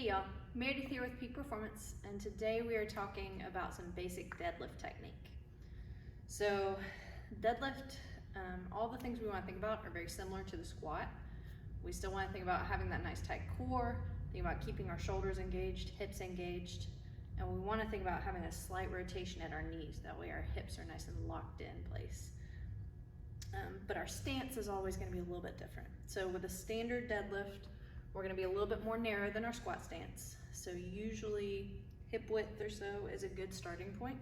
Hey y'all, Meredith here with Peak Performance, and today we are talking about some basic deadlift technique. So deadlift, all the things we want to think about are very similar to the squat. We still want to think about having that nice tight core, think about keeping our shoulders engaged, hips engaged, and we want to think about having a slight rotation at our knees. That way our hips are nice and locked in place. But our stance is always going to be a little bit different. So with a standard deadlift, we're going to be a little bit more narrow than our squat stance. So usually hip width or so is a good starting point.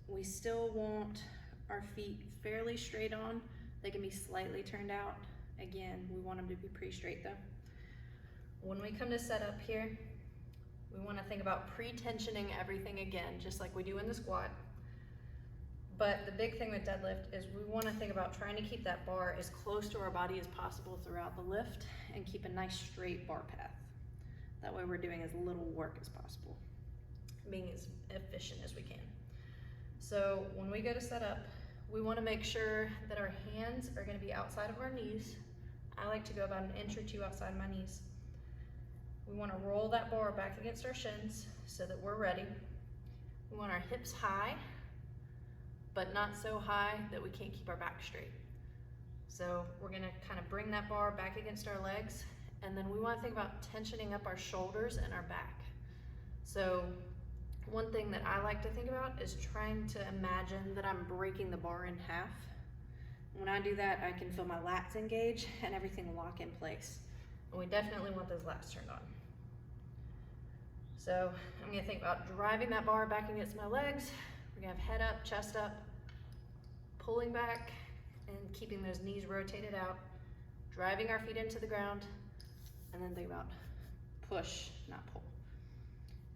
We still want our feet fairly straight on. They can be slightly turned out. Again, we want them to be pretty straight though. When we come to set up here, we want to think about pre-tensioning everything again, just like we do in the squat. But the big thing with deadlift is we want to think about trying to keep that bar as close to our body as possible throughout the lift and keep a nice straight bar path. That way we're doing as little work as possible, being as efficient as we can. So when we go to set up, we want to make sure that our hands are going to be outside of our knees. I like to go about 1 inch or 2 outside my knees. We want to roll that bar back against our shins so that we're ready. We want our hips high, but not so high that we can't keep our back straight. So we're gonna kind of bring that bar back against our legs, and then we wanna think about tensioning up our shoulders and our back. So one thing that I like to think about is trying to imagine that I'm breaking the bar in half. When I do that, I can feel my lats engage and everything lock in place. And we definitely want those lats turned on. So I'm gonna think about driving that bar back against my legs. We're gonna have head up, chest up, pulling back and keeping those knees rotated out, driving our feet into the ground, and then think about push, not pull.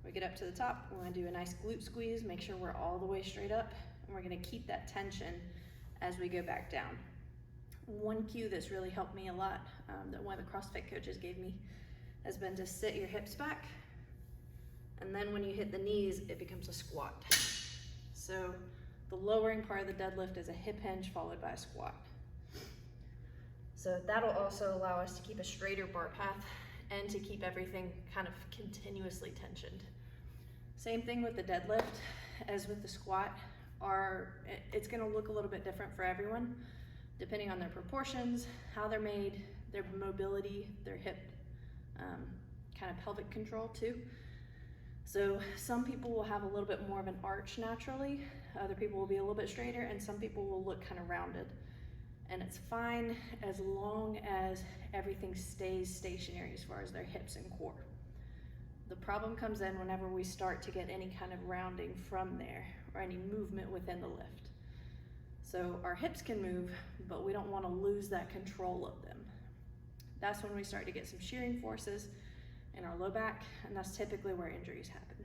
We get up to the top, we're gonna do a nice glute squeeze, make sure we're all the way straight up, and we're gonna keep that tension as we go back down. One cue that's really helped me a lot, that one of the CrossFit coaches gave me, has been to sit your hips back, and then when you hit the knees, it becomes a squat. So the lowering part of the deadlift is a hip hinge followed by a squat. So that'll also allow us to keep a straighter bar path and to keep everything kind of continuously tensioned. Same thing with the deadlift as with the squat. It's gonna look a little bit different for everyone, depending on their proportions, how they're made, their mobility, their hip kind of pelvic control too. So some people will have a little bit more of an arch naturally, other people will be a little bit straighter, and some people will look kind of rounded. And it's fine as long as everything stays stationary as far as their hips and core. The problem comes in whenever we start to get any kind of rounding from there or any movement within the lift. So our hips can move, but we don't want to lose that control of them. That's when we start to get some shearing forces in our low back, and that's typically where injuries happen.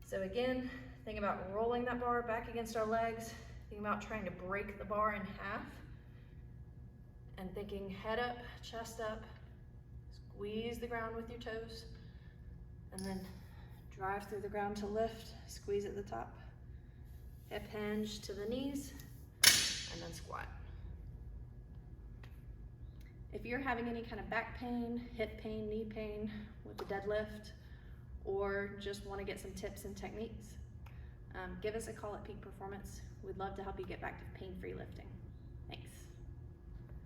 So again, think about rolling that bar back against our legs, think about trying to break the bar in half, and thinking head up, chest up, squeeze the ground with your toes, and then drive through the ground to lift, squeeze at the top, hip hinge to the knees, and then squat. If you're having any kind of back pain, hip pain, knee pain with the deadlift, or just want to get some tips and techniques, give us a call at Peak Performance. We'd love to help you get back to pain-free lifting.